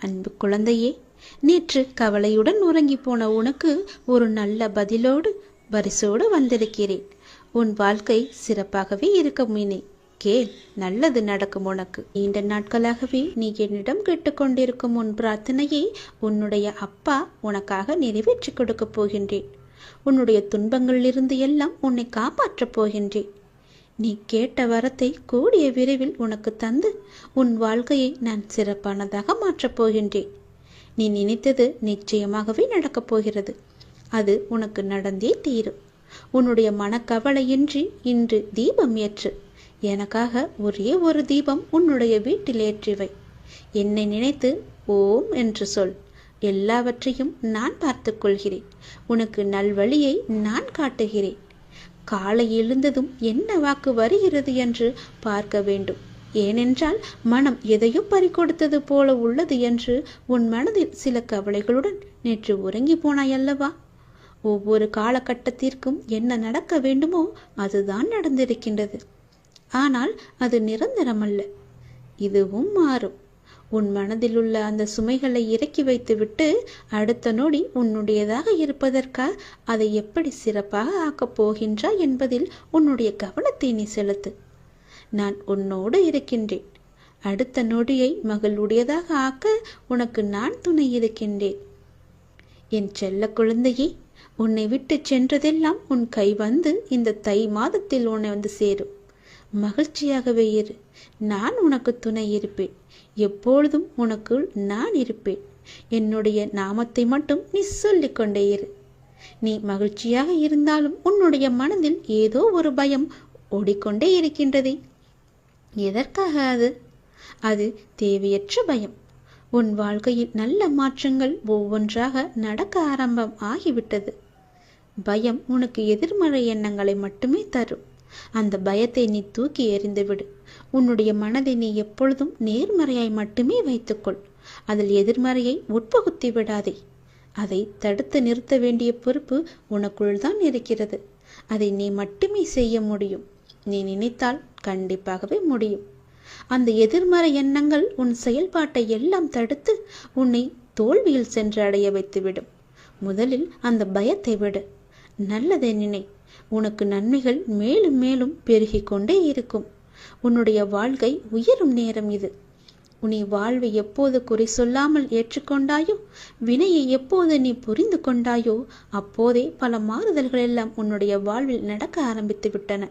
அன்பு குழந்தையே, நேற்று கவலையுடன் உறங்கி போன உனக்கு ஒரு நல்ல பதிலோடு பரிசோடு வந்திருக்கிறேன். உன் வாழ்க்கை சிறப்பாகவே இருக்கும். இனி கேள், நல்லது நடக்கும் உனக்கு. நீண்ட நாட்களாகவே நீ என்னிடம் கேட்டுக்கொண்டிருக்கும் உன் பிரார்த்தனையை உன்னுடைய அப்பா உனக்காக நிறைவேற்றி கொடுக்கப் போகின்றேன். உன்னுடைய துன்பங்களிலிருந்து எல்லாம் உன்னை காப்பாற்றப் போகின்றேன். நீ கேட்ட வரத்தை கூடிய விரைவில் உனக்கு தந்து உன் வாழ்க்கையை நான் சிறப்பானதாக மாற்றப் போகின்றேன். நீ நினைத்தது நிச்சயமாகவே நடக்கப் போகிறது. அது உனக்கு நடந்தே தீரும். உன்னுடைய மனக்கவலையின்றி இன்று தீபம் ஏற்று. எனக்காக ஒரே ஒரு தீபம் உன்னுடைய வீட்டில் ஏற்றிவை. என்னை நினைத்து ஓம் என்று சொல். எல்லாவற்றையும் நான் பார்த்து கொள்கிறேன். உனக்கு நல்வழியை நான் காட்டுகிறேன். காலை எழுந்ததும் என்ன வாக்கு வருகிறது என்று பார்க்க வேண்டும். ஏனென்றால் மனம் எதையும் பறிகொடுத்தது போல உள்ளது என்று உன் மனதில் சில கவலைகளுடன் நேற்று உறங்கி போனாய் அல்லவா? ஒவ்வொரு காலகட்டத்திற்கும் என்ன நடக்க வேண்டுமோ அதுதான் நடந்திருக்கின்றது. ஆனால் அது நிரந்தரமல்ல. இதுவும் மாறும். உன் மனதில் உள்ள அந்த சுமைகளை இறக்கி வைத்துவிட்டு அடுத்த நொடி உன்னுடையதாக இருப்பதற்காக அதை எப்படி சிறப்பாக ஆக்கப் போகின்றாய் என்பதில் உன்னுடைய கவனத்தை நீ செலுத்து. நான் உன்னோடு இருக்கின்றேன். அடுத்த நொடியை மகளுடையதாக ஆக்க உனக்கு நான் துணை இருக்கின்றேன். என் செல்ல குழந்தையே, உன்னை விட்டு சென்றதெல்லாம் உன் கை வந்து இந்த தை மாதத்தில் உன்னை வந்து சேரும். மகிழ்ச்சியாகவே இரு. நான் உனக்கு துணை இருப்பேன். எப்பொழுதும் உனக்குள் நான் இருப்பேன். என்னுடைய நாமத்தை மட்டும் நீ சொல்லிக் கொண்டே இரு. நீ மகிழ்ச்சியாக இருந்தாலும் உன்னுடைய மனதில் ஏதோ ஒரு பயம் ஓடிக்கொண்டே இருக்கின்றதே. எதற்காக அது தேவையற்ற பயம். உன் வாழ்க்கையில் நல்ல மாற்றங்கள் ஒவ்வொன்றாக நடக்க ஆரம்பம் ஆகிவிட்டது. பயம் உனக்கு எதிர்மறை எண்ணங்களை மட்டுமே தரும். அந்த பயத்தை நீ தூக்கி எறிந்துவிடு. உன்னுடைய மனதை நீ எப்பொழுதும் நேர்மறையாய் மட்டுமே வைத்துக்கொள். அதில் எதிர்மறையை உட்பகுத்தி விடாதே. அதை தடுத்து நிறுத்த வேண்டிய பொறுப்பு உனக்குள் தான் இருக்கிறது. அதை நீ மட்டுமே செய்ய முடியும். நீ நினைத்தால் கண்டிப்பாகவே முடியும். அந்த எதிர்மறை எண்ணங்கள் உன் செயல்பாட்டை எல்லாம் தடுத்து உன்னை தோல்வியில் சென்று அடைய வைத்துவிடும். முதலில் அந்த பயத்தை விடு. நல்லதை நினை. உனக்கு நன்மைகள் மேலும் மேலும் பெருகிக் கொண்டே இருக்கும். உன்னுடைய வாழ்க்கை உயரும் நேரம் இது. உன்னை வாழ்வை எப்போது குறை சொல்லாமல் ஏற்றுக்கொண்டாயோ, வினையை எப்போது நீ புரிந்து கொண்டாயோ, அப்போதே பல மாறுதல்கள் எல்லாம் உன்னுடைய வாழ்வில் நடக்க ஆரம்பித்து விட்டன.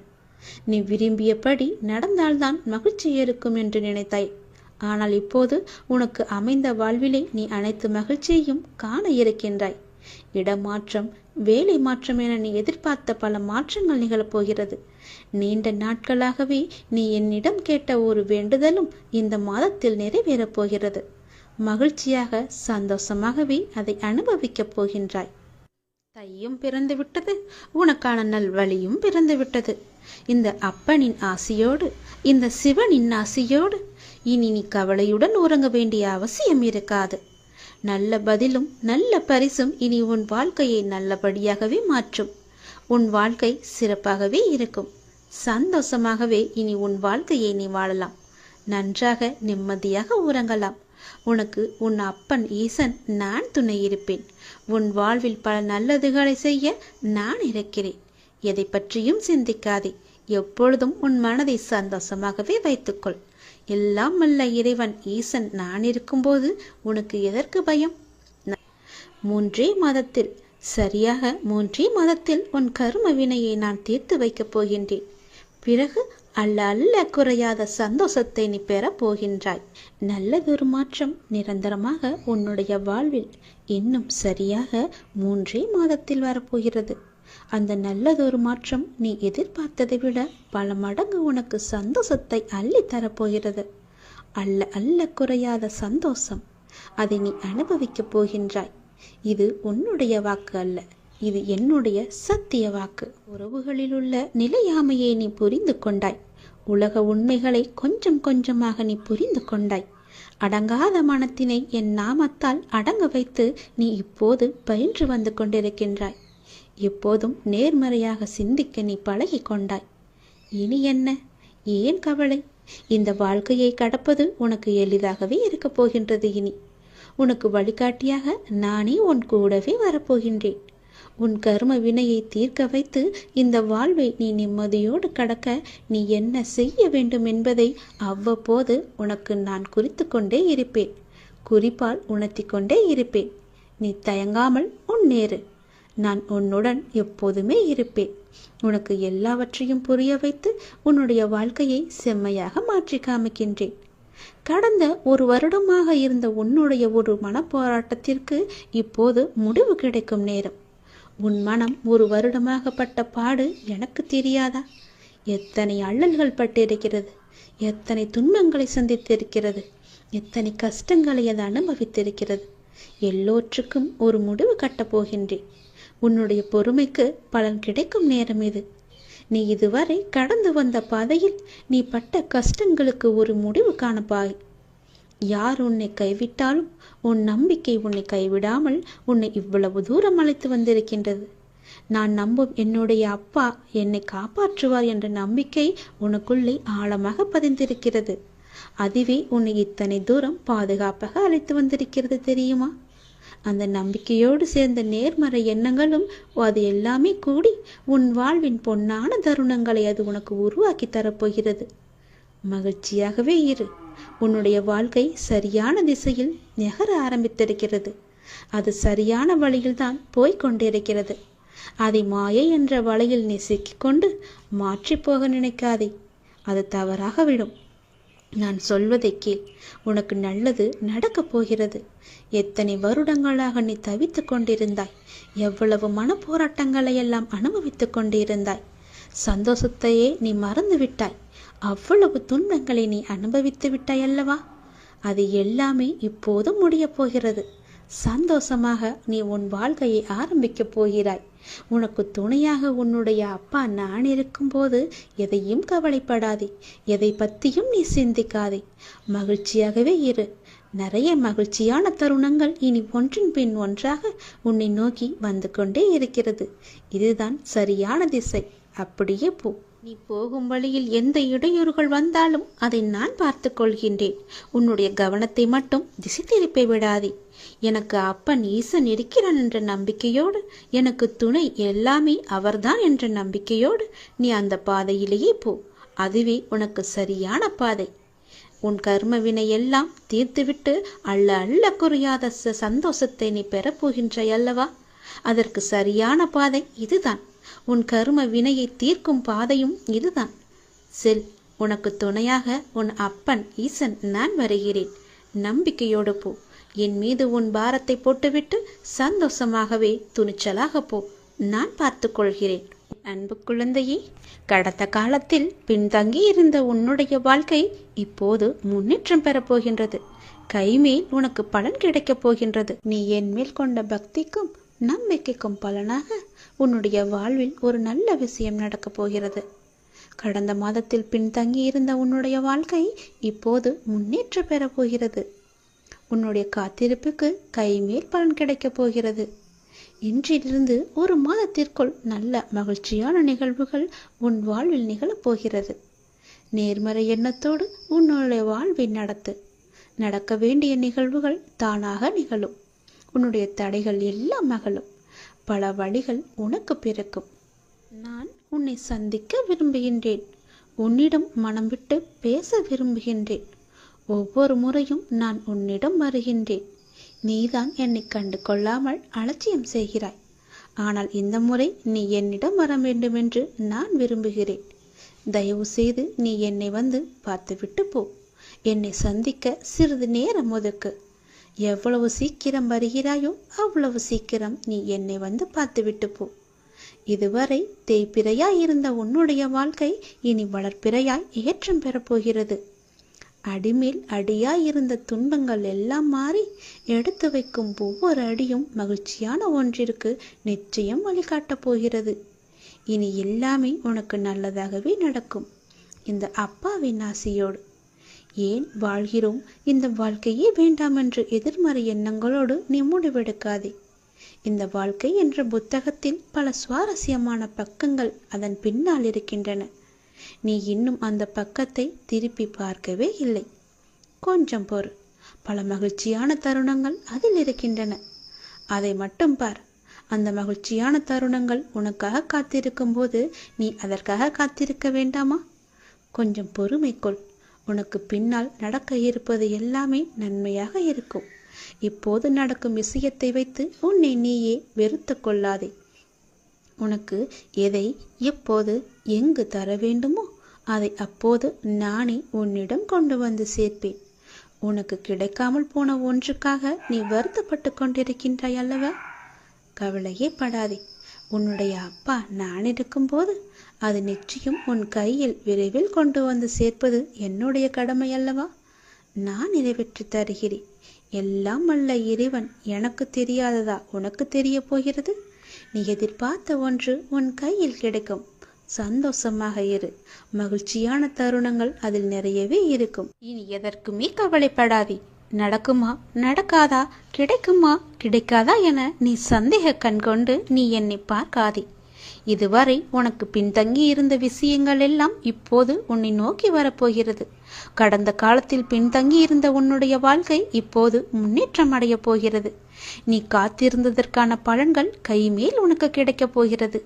நீ விரும்பியபடி நடந்தால்தான் மகிழ்ச்சி இருக்கும் என்று நினைத்தாய். ஆனால் இப்போது உனக்கு அமைந்த வாழ்விலே நீ அனைத்து மகிழ்ச்சியையும் காண இருக்கின்றாய். இடமாற்றம், வேலை மாற்றம் என நீ எதிர்பார்த்த பல மாற்றங்கள் நிகழப்போகிறது. நீண்ட நாட்களாகவே நீ என்னிடம் கேட்ட ஒரு வேண்டுதலும் இந்த மாதத்தில் நிறைவேறப் போகிறது. மகிழ்ச்சியாக சந்தோஷமாகவே அதை அனுபவிக்கப் போகின்றாய். தையும் பிறந்து விட்டது. உனக்கான நல்வழியும் பிறந்து விட்டது. இந்த அப்பனின் ஆசியோடு, இந்த சிவனின் ஆசியோடு இனி நீ கவலையுடன் உறங்க வேண்டிய அவசியம் இருக்காது. நல்ல பதிலும் நல்ல பரிசும் இனி உன் வாழ்க்கையை நல்லபடியாகவே மாற்றும். உன் வாழ்க்கை சிறப்பாகவே இருக்கும். சந்தோஷமாகவே இனி உன் வாழ்க்கையை நீ வாழலாம். நன்றாக நிம்மதியாக உறங்கலாம். உனக்கு உன் அப்பன் ஈசன் நான் துணை இருப்பேன். உன் வாழ்வில் பல நல்லதுகளை செய்ய நான் இருக்கிறேன். எதை பற்றியும் சிந்திக்காதே. எப்பொழுதும் உன் மனதை சந்தோஷமாகவே வைத்துக்கொள். எல்லாம் வல்ல இறைவன் ஈசன் நான் இருக்கும்போது உனக்கு எதற்கு பயம்? 3 மாதத்தில், சரியாக 3 மாதத்தில் உன் கர்ம வினையை நான் தீர்த்து வைக்கப் போகின்றேன். பிறகு அல்ல குறையாத சந்தோஷத்தை நீ பெறப் போகின்றாய். நல்லதொரு மாற்றம் நிரந்தரமாக உன்னுடைய வாழ்வில் இன்னும் சரியாக 3 மாதத்தில் வரப்போகிறது. அந்த நல்லதொரு மாற்றம் நீ எதிர்பார்த்ததை விட பல மடங்கு உனக்கு சந்தோஷத்தை அள்ளி தரப்போகிறது. அல்ல குறையாத சந்தோஷம். அதை நீ அனுபவிக்கப் போகின்றாய். இது உன்னுடைய வாக்கு அல்ல, இது என்னுடைய சத்திய வாக்கு. உறவுகளில் உள்ள நிலையாமையை நீ புரிந்து கொண்டாய். உலக உண்மைகளை கொஞ்சம் கொஞ்சமாக நீ புரிந்து கொண்டாய். அடங்காத மனத்தினை என் நாமத்தால் அடங்க வைத்து நீ இப்போது பயின்று வந்து கொண்டிருக்கின்றாய். எப்போதும் நேர்மறையாக சிந்திக்க நீ பழகி கொண்டாய். இனி என்ன? ஏன் கவலை? இந்த வாழ்க்கையை கடப்பது உனக்கு எளிதாகவே இருக்கப் போகின்றது. இனி உனக்கு வழிகாட்டியாக நானே உன் கூடவே வரப்போகின்றேன். உன் கர்ம வினையை தீர்க்க வைத்து இந்த வாழ்வை நீ நிம்மதியோடு கடக்க நீ என்ன செய்ய வேண்டும் என்பதை அவ்வப்போது உனக்கு நான் குறித்து கொண்டே இருப்பேன். குறிப்பால் உணர்த்தி கொண்டே இருப்பேன். நீ தயங்காமல் முன்னேறு. நான் உன்னுடன் எப்போதுமே இருப்பேன். உனக்கு எல்லாவற்றையும் புரிய வைத்து உன்னுடைய வாழ்க்கையை செம்மையாக மாற்றி காமிக்கின்றேன். கடந்த 1 வருடமாக இருந்த உன்னுடைய ஒரு மனப்போராட்டத்திற்கு இப்போது முடிவு கிடைக்கும் நேரம். உன் மனம் 1 வருடமாக பட்ட பாடு எனக்கு தெரியாதா? எத்தனை அல்லல்கள் பட்டிருக்கிறது, எத்தனை துன்பங்களை சந்தித்திருக்கிறது, எத்தனை கஷ்டங்களை அது அனுபவித்திருக்கிறது. எல்லோற்றுக்கும் ஒரு முடிவு கட்டப் போகின்றேன். உன்னுடைய பொறுமைக்கு பலன் கிடைக்கும் நேரம் இது. நீ இதுவரை கடந்து வந்த பாதையில் நீ பட்ட கஷ்டங்களுக்கு ஒரு முடிவு காணப்பாய். யார் உன்னை கைவிட்டாலும் உன் நம்பிக்கை உன்னை கைவிடாமல் உன்னை இவ்வளவு தூரம் அழைத்து வந்திருக்கின்றது. நான் நம்பும் என்னுடைய அப்பா என்னை காப்பாற்றுவார் என்ற நம்பிக்கை உனக்குள்ளே ஆழமாக பதிந்திருக்கிறது. அதுவே உன்னை இத்தனை தூரம் பாதுகாப்பாக அழைத்து வந்திருக்கிறது தெரியுமா? அந்த நம்பிக்கையோடு சேர்ந்த நேர்மறை எண்ணங்களும் அது எல்லாமே கூடி உன் வாழ்வின் பொன்னான தருணங்களை அது உனக்கு உருவாக்கி தரப்போகிறது. மகிழ்ச்சியாகவே இரு. உன்னுடைய வாழ்க்கை சரியான திசையில் நகர ஆரம்பித்திருக்கிறது. அது சரியான வழியில் தான் போய்கொண்டிருக்கிறது. அதை மாயை என்ற வலையில் நீ சிக்கிக்கொண்டு மாற்றி போக நினைக்காதே. அது தவறாக விடும். நான் சொல்வதை கேள். உனக்கு நல்லது நடக்கப் போகிறது. எத்தனை வருடங்களாக நீ தவித்து கொண்டிருந்தாய். எவ்வளவு மனப்போராட்டங்களை எல்லாம் அனுபவித்து கொண்டிருந்தாய். சந்தோஷத்தையே நீ மறந்து விட்டாய். அவ்வளவு துன்பங்களை நீ அனுபவித்து விட்டாய் அல்லவா? அது எல்லாமே இப்போது முடிய போகிறது. சந்தோஷமாக நீ உன் வாழ்க்கையை ஆரம்பிக்கப் போகிறாய். உனக்கு துணையாக உன்னுடைய அப்பா நான் இருக்கும்போது எதையும் கவலைப்படாதே. எதை பற்றியும் நீ சிந்திக்காதே. மகிழ்ச்சியாகவே இரு. நிறைய மகிழ்ச்சியான தருணங்கள் இனி ஒன்றின் பின் ஒன்றாக உன்னை நோக்கி வந்து கொண்டே இருக்கிறது. இதுதான் சரியான திசை. அப்படியே போ. நீ போகும் வழியில் எந்த இடையூறுகள் வந்தாலும் அதை நான் பார்த்து கொள்கின்றேன். உன்னுடைய கவனத்தை மட்டும் திசை திருப்பி விடாதே. எனக்கு அப்பன் ஈசன் இருக்கிறான் என்ற நம்பிக்கையோடு, எனக்கு துணை எல்லாமே அவர்தான் என்ற நம்பிக்கையோடு நீ அந்த பாதையிலேயே போ. அதுவே உனக்கு சரியான பாதை. உன் கர்ம வினை எல்லாம் தீர்த்துவிட்டு அள்ள அள்ள குறையாத சந்தோஷத்தை நீ பெறப்போகின்றாய் அல்லவா? அதற்கு சரியான பாதை இதுதான். உன் கர்ம வினையை தீர்க்கும் பாதையும் இதுதான். செல். உனக்கு துணையாக உன் அப்பன் ஈசன் நான் வருகிறேன். நம்பிக்கையோடு போ. என் மீது உன் பாரத்தை போட்டுவிட்டு சந்தோஷமாகவே துணிச்சலாக போ. நான் பார்த்து கொள்கிறேன். அன்பு குழந்தையே, கடந்த காலத்தில் பின்தங்கி இருந்த உன்னுடைய வாழ்க்கை இப்போது முன்னேற்றம் பெறப்போகின்றது. கைமேல் உனக்கு பலன் கிடைக்கப் போகின்றது. நீ என் மேல் கொண்ட பக்திக்கும் நம்பிக்கைக்கும் பலனாக உன்னுடைய வாழ்வில் ஒரு நல்ல விஷயம் நடக்கப் போகிறது. கடந்த மாதத்தில் பின்தங்கி இருந்த உன்னுடைய வாழ்க்கை இப்போது முன்னேற்றம் பெறப் போகிறது. உன்னுடைய காத்திருப்புக்கு கைமேல் பலன் கிடைக்கப் போகிறது. இன்றிலிருந்து 1 மாதத்திற்குள் நல்ல மகிழ்ச்சியான நிகழ்வுகள் உன் வாழ்வில் நிகழப்போகிறது. நேர்மறை எண்ணத்தோடு உன்னுடைய வாழ்வை நடத்து. நடக்க வேண்டிய நிகழ்வுகள் தானாக நிகழும். உன்னுடைய தடைகள் எல்லாம் அகலும். பல வழிகள் உனக்கு பிறக்கும். நான் உன்னை சந்திக்க விரும்புகின்றேன். உன்னிடம் மனம் விட்டு பேச விரும்புகின்றேன். ஒவ்வொரு முறையும் நான் உன்னிடம் வருகின்றேன். நீதான் என்னை கண்டு கொள்ளாமல் அலட்சியம் செய்கிறாய். ஆனால் இந்த முறை நீ என்னிடம் வர வேண்டும் என்று நான் விரும்புகிறேன். தயவு செய்து நீ என்னை வந்து பார்த்துவிட்டு போ. என்னை சந்திக்க சிறிது நேரம் ஒதுக்கு. எவ்வளவு சீக்கிரம் வருகிறாயோ அவ்வளவு சீக்கிரம் நீ என்னை வந்து பார்த்துவிட்டு போ. இதுவரை தேய்பிறையாய் இருந்த உன்னுடைய வாழ்க்கை இனி வளர்ப்பிறையாய் ஏற்றம் பெறப்போகிறது. அடிமேல் அடியாய் இருந்த துன்பங்கள் எல்லாம் மாறி எடுத்து வைக்கும் ஒவ்வொரு அடியும் மகிழ்ச்சியான ஒன்றிற்கு நிச்சயம் வழிகாட்டப் போகிறது. இனி எல்லாமே உனக்கு நல்லதாகவே நடக்கும். இந்த அப்பாவின் ஆசையோடு. ஏன் வாழ்கிறோம், இந்த வாழ்க்கையே வேண்டாம் என்று எதிர்மறை எண்ணங்களோடு நீ முடிவெடுக்காதே. இந்த வாழ்க்கை என்ற புத்தகத்தில் பல சுவாரஸ்யமான பக்கங்கள் அதன் பின்னால் இருக்கின்றன. நீ இன்னும் அந்த பக்கத்தை திருப்பி பார்க்கவே இல்லை. கொஞ்சம் பொறு. பல மகிழ்ச்சியான தருணங்கள் அதில் இருக்கின்றன. அதை மட்டும் பார். அந்த மகிழ்ச்சியான தருணங்கள் உனக்காக காத்திருக்கும் போது நீ அதற்காக காத்திருக்க வேண்டாமா? கொஞ்சம் பொறுமை கொள். உனக்கு பின்னால் நடக்க இருப்பது எல்லாமே நன்மையாக இருக்கும். இப்போது நடக்கும் விஷயத்தை வைத்து உன்னை நீயே வெறுத்து கொள்ளாதே. உனக்கு எதை எப்போது எங்கு தர வேண்டுமோ அதை அப்போது நானே உன்னிடம் கொண்டு வந்து சேர்ப்பேன். உனக்கு கிடைக்காமல் போன ஒன்றுக்காக நீ வருத்தப்பட்டு கொண்டிருக்கின்றாய் அல்லவா? கவலையே படாதே. உன்னுடைய அப்பா நான் இருக்கும்போது அது நிச்சயம் உன் கையில் விரைவில் கொண்டு வந்து சேர்ப்பது என்னுடைய கடமை அல்லவா? நான் நிறைவேற்றி தருகிறேன். எல்லாம் வல்ல இறைவன் எனக்கு தெரியாததா உனக்கு தெரிய போகிறது? நீ எதிர்பார்த்த ஒன்று உன் கையில் கிடைக்கும். சந்தோஷமாக இரு. மகிழ்ச்சியான தருணங்கள் அதில் நிறையவே இருக்கும். இனி எதற்குமே கவலைப்படாதே. நடக்குமா நடக்காதா, கிடைக்குமா கிடைக்காதா என நீ சந்தேக கண் கொண்டு நீ என்னை பார்க்காதே. இதுவரை உனக்கு பின்தங்கி இருந்த விஷயங்கள் எல்லாம் இப்போது உன்னை நோக்கி வரப்போகிறது. கடந்த காலத்தில் பின்தங்கி இருந்த உன்னுடைய வாழ்க்கை இப்போது முன்னேற்றம் அடைய போகிறது. நீ காத்திருந்ததற்கான பலன்கள் கைமேல் உனக்கு கிடைக்கப் போகிறது.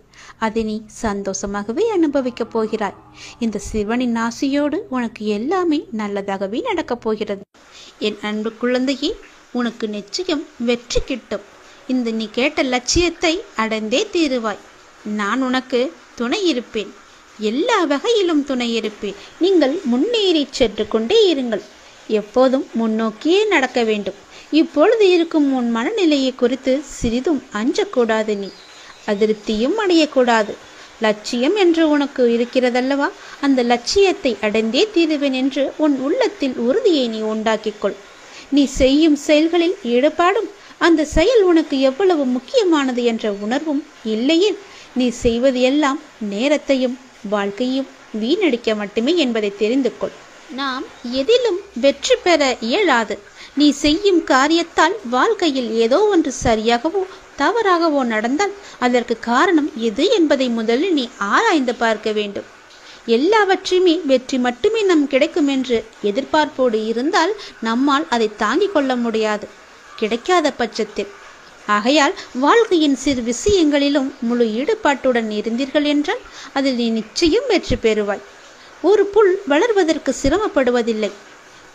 அதை நீ சந்தோஷமாகவே அனுபவிக்கப் போகிறாய். இந்த சிவனின் ஆசையோடு உனக்கு எல்லாமே நல்லதாகவே நடக்கப் போகிறது. என் அன்பு குழந்தையே, உனக்கு நிச்சயம் வெற்றி கிட்டும். இந்த நீ கேட்ட லட்சியத்தை அடைந்தே தீருவாய். நான் உனக்கு துணை இருப்பேன். எல்லா வகையிலும் துணை இருப்பேன். நீங்கள் முன்னேறி சென்று கொண்டே இருங்கள். எப்போதும் முன்னோக்கியே நடக்க வேண்டும். இப்பொழுது இருக்கும் உன் மனநிலையை குறித்து சிறிதும் அஞ்சக்கூடாது. நீ அதிருப்தியும் அடையக்கூடாது. லட்சியம் என்று உனக்கு இருக்கிறதல்லவா, அந்த லட்சியத்தை அடைந்தே தீருவேன் என்று உன் உள்ளத்தில் உறுதியை நீ உண்டாக்கிக்கொள். நீ செய்யும் செயல்களில் ஈடுபாடும் அந்த செயல் உனக்கு எவ்வளவு முக்கியமானது என்ற உணர்வும் இல்லையேல் நீ செய்வது எல்லாம் நேரத்தையும் வாழ்க்கையும் வீணடிக்க மட்டுமே என்பதை தெரிந்து கொள். நாம் எதிலும் வெற்றி பெற இயலாது. நீ செய்யும் காரியத்தால் வாழ்க்கையில் ஏதோ ஒன்று சரியாகவோ தவறாகவோ நடந்தால் அதற்கு காரணம் எது என்பதை முதலில் நீ ஆராய்ந்து பார்க்க வேண்டும். எல்லாவற்றையுமே வெற்றி மட்டுமே நம் கிடைக்கும் என்று எதிர்பார்ப்போடு இருந்தால் நம்மால் அதை தாங்கிக் கொள்ள முடியாது, கிடைக்காத பட்சத்தில். ஆகையால் வாழ்க்கையின் சிறு விஷயங்களிலும் முழு ஈடுபாட்டுடன் இருந்தீர்கள் என்றால் அதில் நீ நிச்சயம் வெற்றி பெறுவாய். ஒரு புல் வளர்வதற்கு சிரமப்படுவதில்லை.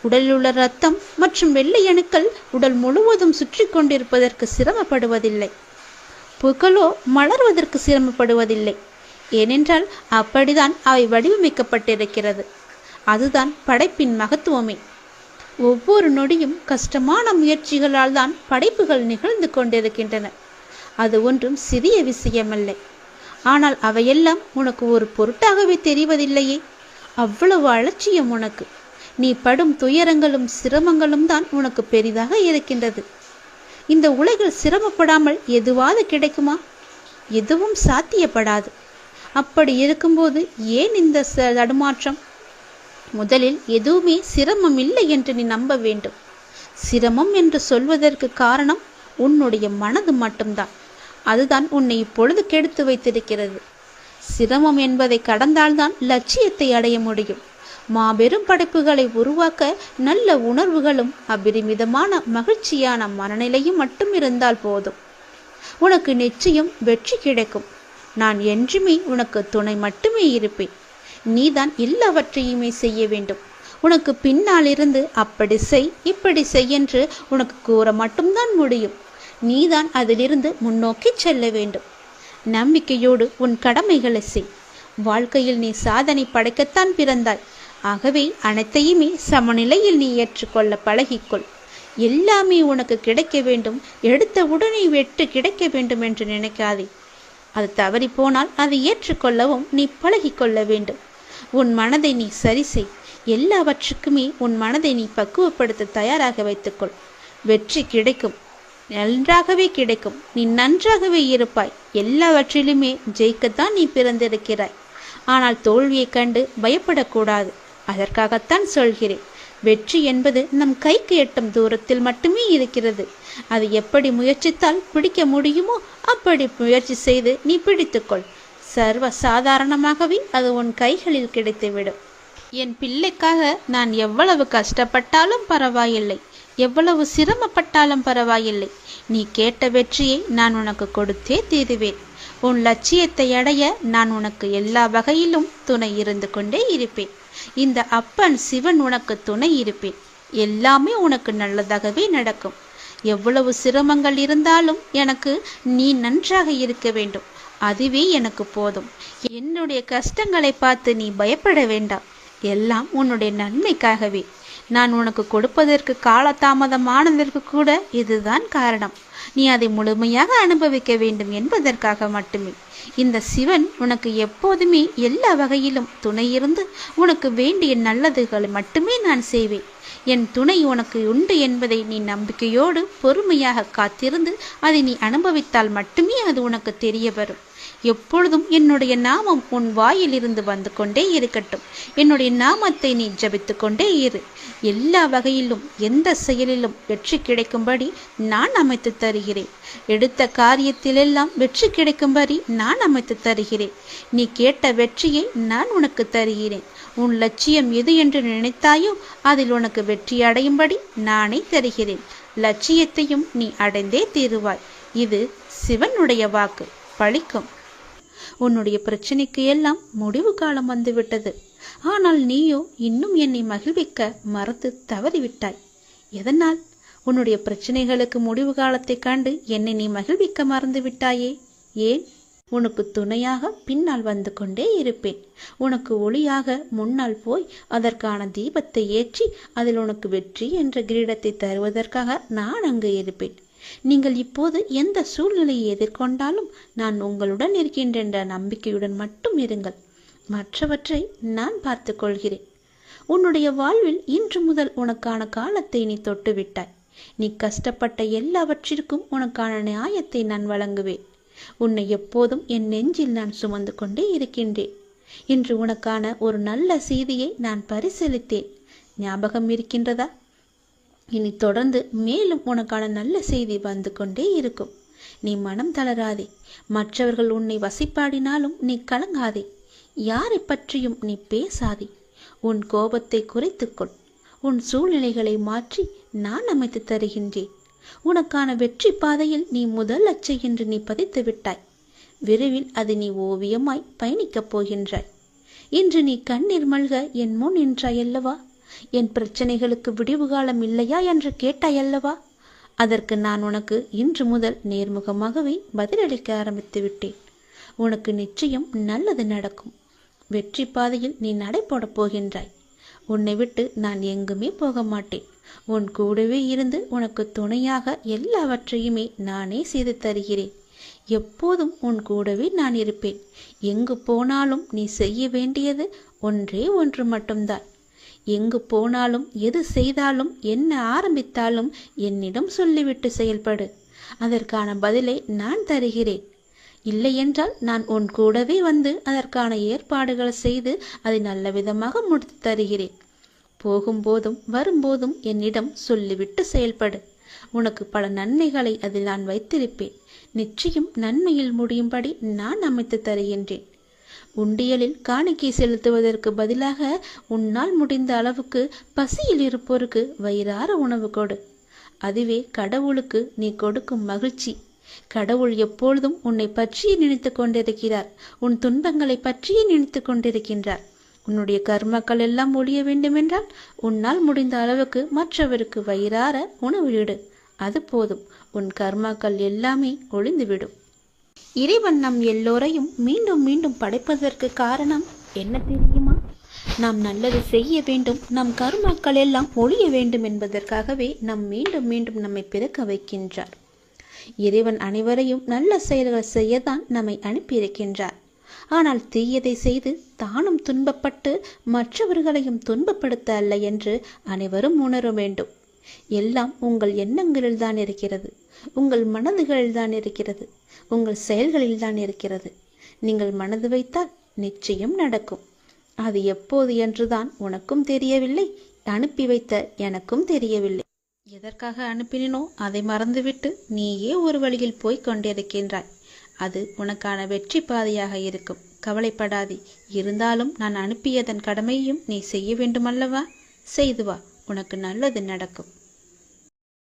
உடலில் உள்ள இரத்தம் மற்றும் வெள்ளை அணுக்கள் உடல் முழுவதும் சுற்றி கொண்டிருப்பதற்கு சிரமப்படுவதில்லை. புகழோ மலர்வதற்கு சிரமப்படுவதில்லை. ஏனென்றால் அப்படிதான் அவை வடிவமைக்கப்பட்டிருக்கிறது. அதுதான் படைப்பின் மகத்துவமே. ஒவ்வொரு நொடியும் கஷ்டமான முயற்சிகளால் தான் படைப்புகள் நிகழ்ந்து கொண்டிருக்கின்றன. அது ஒன்றும் சிறிய விஷயமல்ல. ஆனால் அவையெல்லாம் உனக்கு ஒரு பொருட்டாகவே தெரிவதில்லையே. அவ்வளவு அலட்சியம் உனக்கு. நீ படும் துயரங்களும் சிரமங்களும் தான் உனக்கு பெரிதாக இருக்கின்றது. இந்த உலகில் சிரமப்படாமல் எதுவாது கிடைக்குமா? எதுவும் சாத்தியப்படாது. அப்படி இருக்கும்போது ஏன் இந்த தடுமாற்றம்? முதலில் எதுவுமே சிரமம் இல்லை என்று நீ நம்ப வேண்டும். சிரமம் என்று சொல்வதற்கு காரணம் உன்னுடைய மனது மட்டும்தான். அதுதான் உன்னை இப்பொழுது கெடுத்து வைத்திருக்கிறது. சிரமம் என்பதை கடந்தால்தான் லட்சியத்தை அடைய முடியும். மாபெரும் படைப்புகளை உருவாக்க நல்ல உணர்வுகளும் அபரிமிதமான மகிழ்ச்சியான மனநிலையும் மட்டும் இருந்தால் போதும். உனக்கு நிச்சயம் வெற்றி கிடைக்கும். நான் என்றுமே உனக்கு துணை மட்டுமே இருப்பேன். நீதான் எல்லாவற்றையுமே செய்ய வேண்டும். உனக்கு பின்னால் இருந்து அப்படி செய் இப்படி செய் என்று உனக்கு கூற மட்டும்தான் முடியும். நீதான் அதிலிருந்து முன்னோக்கி செல்ல வேண்டும். நம்பிக்கையோடு உன் கடமைகளை செய். வாழ்க்கையில் நீ சாதனை படைக்கத்தான் பிறந்தாய். ஆகவே அனைத்தையுமே சமநிலையில் நீ ஏற்றுக்கொள்ள பழகிக்கொள். எல்லாமே உனக்கு கிடைக்க வேண்டும், எடுத்த உடனே வெற்றி கிடைக்க வேண்டும் என்று நினைக்காதே. அது தவறி போனால் அதை ஏற்றுக்கொள்ளவும் நீ பழகிக்கொள்ள வேண்டும். உன் மனதை நீ சரி செய். எல்லாவற்றுக்குமே உன் மனதை நீ பக்குவப்படுத்த தயாராக வைத்துக்கொள். வெற்றி கிடைக்கும், நன்றாகவே கிடைக்கும். நீ நன்றாகவே இருப்பாய். எல்லாவற்றிலுமே ஜெயிக்கத்தான் நீ பிறந்திருக்கிறாய். ஆனால் தோல்வியை கண்டு பயப்படக்கூடாது. அதற்காகத்தான் சொல்கிறேன். வெற்றி என்பது நம் கைக்கு எட்டும் தூரத்தில் மட்டுமே இருக்கிறது. அது எப்படி முயற்சித்தால் பிடிக்க முடியுமோ அப்படி முயற்சி செய்து நீ பிடித்துக்கொள். சர்வ சாதாரணமாகவே அது உன் கைகளில் கிடைத்துவிடும். என் பிள்ளைக்காக நான் எவ்வளவு கஷ்டப்பட்டாலும் பரவாயில்லை. எவ்வளவு சிரமப்பட்டாலும் பரவாயில்லை, நீ கேட்ட வெற்றியை நான் உனக்கு கொடுத்தே தீருவேன். உன் லட்சியத்தை அடைய நான் உனக்கு எல்லா வகையிலும் துணை இருந்து கொண்டே இருப்பேன். இந்த அப்பன் சிவன் உனக்கு துணை இருப்பேன். எல்லாமே உனக்கு நல்லதாகவே நடக்கும். எவ்வளவு சிரமங்கள் இருந்தாலும் எனக்கு நீ நன்றாக இருக்க வேண்டும், அதுவே எனக்கு போதும். என்னுடைய கஷ்டங்களை பார்த்து நீ பயப்பட வேண்டாம். எல்லாம் உன்னுடைய நன்மைக்காகவே. நான் உனக்கு கொடுப்பதற்கு காலதாமதமானதற்கு கூட இதுதான் காரணம். நீ அதை முழுமையாக அனுபவிக்க வேண்டும் என்பதற்காக மட்டுமே. இந்த சிவன் உனக்கு எப்போதுமே எல்லா வகையிலும் துணை இருந்து உனக்கு வேண்டிய நல்லதுகளை மட்டுமே நான் செய்வேன். என் துணை உனக்கு உண்டு என்பதை நீ நம்பிக்கையோடு பொறுமையாக காத்திருந்து அதை நீ அனுபவித்தால் மட்டுமே அது உனக்கு தெரிய வரும். எப்பொழுதும் என்னுடைய நாமம் உன் வாயிலிருந்து வந்து கொண்டே இருக்கட்டும். என்னுடைய நாமத்தை நீ ஜபித்து கொண்டே இரு. எல்லா வகையிலும் எந்த செயலிலும் வெற்றி கிடைக்கும்படி நான் அமைத்து தருகிறேன். எடுத்த காரியத்திலெல்லாம் வெற்றி கிடைக்கும்படி நான் அமைத்து தருகிறேன். நீ கேட்ட வெற்றியை நான் உனக்கு தருகிறேன். உன் லட்சியம் எது என்று நினைத்தாயோ அதில் உனக்கு வெற்றி அடையும்படி நானே தருகிறேன். லட்சியத்தையும் நீ அடைந்தே தீருவாய். இது சிவனுடைய வாக்கு, பழிக்கும். உன்னுடைய பிரச்சனைக்கு எல்லாம் முடிவு காலம் வந்துவிட்டது. ஆனால் நீயோ இன்னும் என்னை மகிழ்விக்க மறந்து தவறிவிட்டாய். எதனால்? உன்னுடைய பிரச்சனைகளுக்கு முடிவு காலத்தை கண்டு என்னை நீ மகிழ்விக்க மறந்து விட்டாயே. ஏன்? உனக்கு துணையாக பின்னால் வந்து கொண்டே இருப்பேன். உனக்கு ஒளியாக முன்னால் போய் அதற்கான தீபத்தை ஏற்றி அதில் உனக்கு வெற்றி என்ற கிரீடத்தை தருவதற்காக நான் அங்கு இருப்பேன். நீங்கள் இப்போது எந்த சூழ்நிலையை எதிர்கொண்டாலும் நான் உங்களுடன் இருக்கின்ற என்ற நம்பிக்கையுடன் மட்டும் இருங்கள். மற்றவற்றை நான் பார்த்து கொள்கிறேன். உன்னுடைய வாழ்வில் இன்று முதல் உனக்கான காலத்தை நீ தொட்டுவிட்டாய். நீ கஷ்டப்பட்ட எல்லாவற்றிற்கும் உனக்கான நியாயத்தை நான் வழங்குவேன். உன்னை எப்போதும் என் நெஞ்சில் நான் சுமந்து கொண்டே இருக்கின்றேன். இன்று உனக்கான ஒரு நல்ல செய்தியை நான் பரிசீலித்தேன். ஞாபகம் இருக்கின்றதா? இனி தொடர்ந்து மேலும் உனக்கான நல்ல செய்தி வந்து கொண்டே இருக்கும். நீ மனம் தளராதே. மற்றவர்கள் உன்னை வசிப்பாடினாலும் நீ கலங்காதே. யாரை பற்றியும் நீ பேசாதே. உன் கோபத்தை குறைத்துக்கொள். உன் சூழ்நிலைகளை மாற்றி நான் அமைத்து தருகின்றேன். உனக்கான வெற்றி பாதையில் நீ முதல் அச்சை என்று நீ பதித்து விட்டாய். விரைவில் அது நீ ஓவியமாய் பயணிக்கப் போகின்றாய். இன்று நீ கண்ணீர் மல்க என் முன் நின்றாயல்லவா? என் பிரச்சனைகளுக்கு விடிவு காலம் இல்லையா என்று கேட்டாயல்லவா? அதற்கு நான் உனக்கு இன்று முதல் நேர்முகமாகவே பதிலளிக்க ஆரம்பித்து விட்டேன். உனக்கு நிச்சயம் நல்லது நடக்கும். வெற்றி பாதையில் நீ நடைபோடப் போகின்றாய். உன்னை விட்டு நான் எங்குமே போக மாட்டேன். உன் கூடவே இருந்து உனக்கு துணையாக எல்லாவற்றையுமே நானே செய்து தருகிறேன். எப்போதும் உன் கூடவே நான் இருப்பேன். எங்கு போனாலும் நீ செய்ய வேண்டியது ஒன்றே ஒன்று மட்டும்தான். எங்கு போனாலும் எது செய்தாலும் என்ன ஆரம்பித்தாலும் என்னிடம் சொல்லிவிட்டு செயல்படு. அதற்கான பதிலை நான் தருகிறேன். இல்லையென்றால் நான் உன் கூடவே வந்து அதற்கான ஏற்பாடுகள் செய்து அதை நல்ல விதமாக முடித்து தருகிறேன். போகும்போதும் வரும்போதும் என்னிடம் சொல்லிவிட்டு செயல்படு. உனக்கு பல நன்மைகளை அதில் நான் வைத்திருப்பேன். நிச்சயம் நன்மையில் முடியும்படி நான் அமைத்து தருகின்றேன். உண்டியலில் காணிக்கை செலுத்துவதற்கு பதிலாக உன்னால் முடிந்த அளவுக்கு பசியில் இருப்போருக்கு வயிறார உணவு கொடு. அதுவே கடவுளுக்கு நீ கொடுக்கும் மகிழ்ச்சி. கடவுள் எப்பொழுதும் உன்னை பற்றியே நினைத்து கொண்டிருக்கிறார். உன் துன்பங்களை பற்றியே நினைத்து கொண்டிருக்கின்றார். உன்னுடைய கர்மக்கள் எல்லாம் ஒழிய வேண்டுமென்றால் உன்னால் முடிந்த அளவுக்கு மற்றவருக்கு வயிறார உணவு இடு. அது போதும். உன் கர்மாக்கள் எல்லாமே ஒளிந்துவிடும். இறைவன் நம் எல்லோரையும் மீண்டும் மீண்டும் படைப்பதற்கு காரணம் என்ன தெரியுமா? நாம் நல்லது செய்ய வேண்டும், நம் கர்மாக்கள் எல்லாம் ஒழிய வேண்டும் என்பதற்காகவே நாம் மீண்டும் மீண்டும் நம்மை பிறக்க வைக்கின்றார். இறைவன் அனைவரையும் நல்ல செயல்கள் செய்யத்தான் நம்மை அனுப்பியிருக்கின்றார். ஆனால் தீயதை செய்து தானும் துன்பப்பட்டு மற்றவர்களையும் துன்பப்படுத்த அல்ல என்று அனைவரும் உணர வேண்டும். எல்லாம் உங்கள் எண்ணங்களில் தான் இருக்கிறது. உங்கள் மனதுகளில் தான் இருக்கிறது. உங்கள் செயல்களில் தான் இருக்கிறது. நீங்கள் மனது வைத்தால் நிச்சயம் நடக்கும். அது எப்போது என்றுதான் உனக்கும் தெரியவில்லை, அனுப்பி வைத்த எனக்கும் தெரியவில்லை. எதற்காக அனுப்பினோ அதை மறந்துவிட்டு நீயே ஒரு வழியில் போய்க் கொண்டிருக்கின்றாய். அது உனக்கான வெற்றி பாதையாக இருக்கும். கவலைப்படாதே. இருந்தாலும் நான் அனுப்பியதன் கடமையும் நீ செய்ய வேண்டுமல்லவா? செய்து வா. உனக்கு நல்லது நடக்கும்.